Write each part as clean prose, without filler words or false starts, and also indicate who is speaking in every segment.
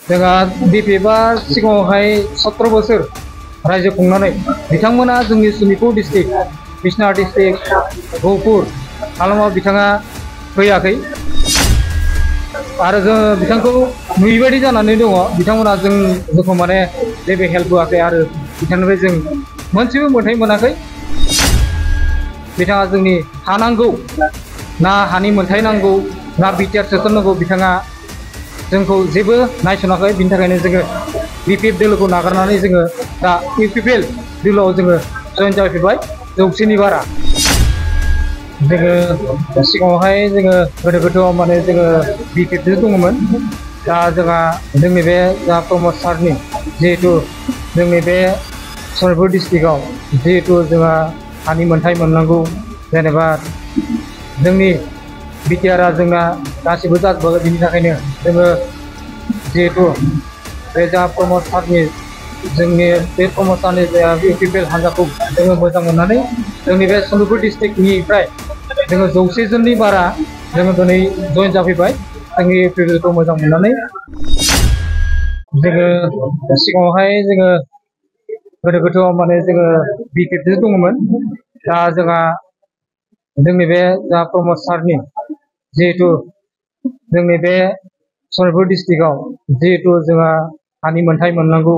Speaker 1: जोंहा बिपिएफआ सिगाङावहाय 17 बोसोर रायजो खुंनानै बिथांमोना जोंनि सनितपुर डिस्ट्रिक्ट बिश्वनाथ डिस्ट्रिक्ट गहपुर हालामाव बिथाङा फैयाखै आरो जों बिथांखौ नुयैबायदि जानानै दङ। बिथांमोना जोंखौ माने जेबो हेल्प होआखै आरो बिथांनिफ्राय जों मोनसेबो मोनथाय मोनाखै। बिथाङा जोंनि हा नांगौ ना हानि मोनथाय नांगौ ना बिटिआर सोसननांगौ बिथाङा जोंखौ जेबो नायसनाखै। बिनि थाखायनो जोङो बिपिएफ दोलोखौ नागारनानै जोङो दा इउपिपिएल दोलोआव जोङो जयेन जाफैबाय। जौसेनि बारा जोङो सिगाङावहाय जोङो गोदो माने जोङो बिपिएफजों दङमोन। दा जोंहा जोंनि बे जा प्रमद सारनि जिहेतु जोंनि बे सनितपुर डिस्ट्रिक्टआव जिहेतु जोंहा हानि मोनथाय मोननांगौ जेनेबा जोंनि बिटिआरआ जोंना गासिबो जाजोबाखै। बिनि थाखायनो जोङो जिहेतु बे जा प्रमद सारनि जोंनि बे प्रमद सारनि जा इउपिपिएल हान्जाखौ जोङो मोजां मोननानै जोंनि बे सनितपुर डिस्ट्रिक्टनिफ्राय जोङो 100 जननि बारा जोङो दिनै जयेन जाफैबाय। जोंनि इउपिपिएलखौ मोजां मोननानै जोङो सिगाङावहाय जोङो गोदो माने जोङो बिपिएफजों दङमोन। दा जोंहा जोंनि बे जा प्रमद सारनि जिहेतु जोंनि बे सनितपुर डिस्ट्रिक्टआव जिहेतु जोंहा हानि मोनथाय मोननांगौ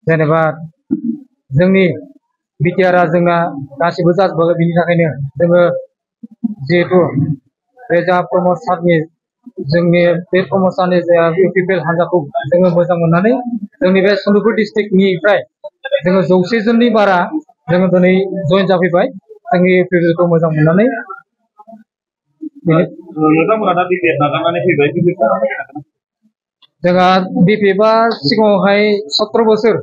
Speaker 1: जेनेबा जोंनि बिटिआरआ जोंना गासिबो जाजोबाखै। बिनि थाखायनो जोङो जिहेतु बे जा प्रमद सारनि जोंनि बे प्रमद सारनि जा इउपिपिएल हान्जाखौ जोङो मोजां मोननानै जोंनि बे सनितपुर डिस्ट्रिक्टनिफ्राय जोङो 100 जननि बारा जोङो दिनै जयेन जाफैबाय। जोंनि इउपिपिएलखौ मोजां मोननानै जोंहा बिपिएफआ सिगाङावहाय 17 बोसोर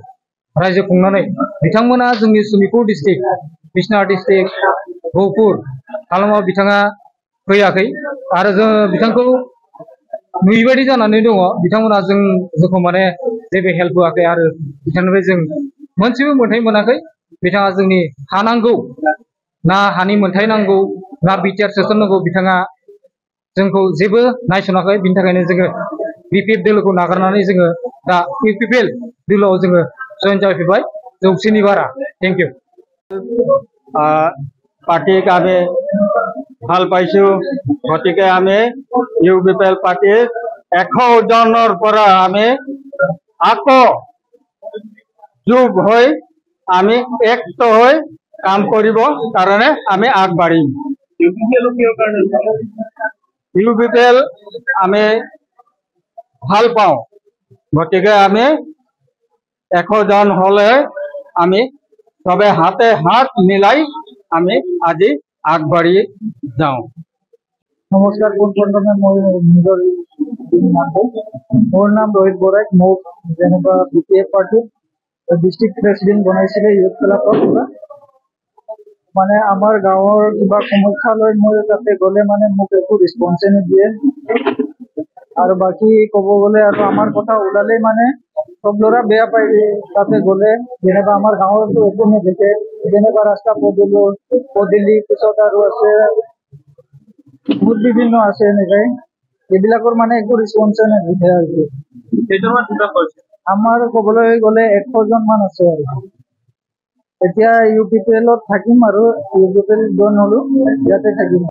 Speaker 1: रायजो खुंनानै बिथांमोना जोंनि सनितपुर डिस्ट्रिक्ट बिश्वनाथ डिस्ट्रिक्ट गहपुर हालामाव बिथाङा फैयाखै आरो जों बिथांखौ नुयैबायदि जानानै दङ। बिथांमोना जोंखौ माने जेबो हेल्प होआखै आरो बिथांनिफ्राय जों मोनसेबो मोनथाय मोनाखै। बिथाङा जोंनि हा नांगौ ना हानि मोनथाय नांगौ ना बिटिआर सोसननांगौ बिथाङा जोंखौ जेबो नायसनाखै। बिनि थाखायनो जोङो बिपिएफ दोलोखौ नागारनानै जोङो दा इउपिपिएल दोलोआव जोङो जयेन जाफैबाय। 100नि बारा। Thank you.
Speaker 2: पार्टीक आमी ভাল পাইছো গতিকে আমি ইউপিপিএল পার্টির 100 জনের পৰা আমি আকৌ যোগ হৈ আমি একটো হৈ কাম কৰিব কাৰণে আমি আগবাঢ়িম। ইউপিপিএল আমি ভাল পাওঁ গতিকে আমি 100 জন হলে আমি সবে হাতে হাত মিলাই আমি আজি আগবাঢ়ি যাওঁ।
Speaker 1: নমস্কাৰ। পোনপ্ৰথমে মই নিজৰ মোৰ নাম ৰোহিত বৰাই। মোক যেনিবা বিপিএফ পাৰ্টিত ডিষ্ট্ৰিক্ট প্ৰেচিডেণ্ট বনাইছিলে ইউথ ক্লাবৰ পৰা। মানে আমাৰ গাঁৱৰ কিবা সমস্যা লৈ মই তাতে গ'লে মানে মোক একো ৰেছপন্সে নিদিয়ে আৰু বাকী ক'ব গ'লে আৰু আমাৰ কথা ওলালেই মানে চব ল'ৰা বেয়া পাই তাতে গ'লে। যেনিবা আমাৰ গাঁৱৰতো একো নেদেখে। যেনিবা ৰাস্তা পদূলি পিছত আৰু আছে বহুত বিভিন্ন আছে এনেকৈ এইবিলাকৰ মানে একো ৰেছপন্সে নিদিয়ে আৰু আমাৰ ক'বলৈ গ'লে 100 জন মান আছে আৰু এতিয়া ইউপিপিএলত থাকিম আৰু ইউপিপিএল জইন হ'লো ইয়াতে থাকিম।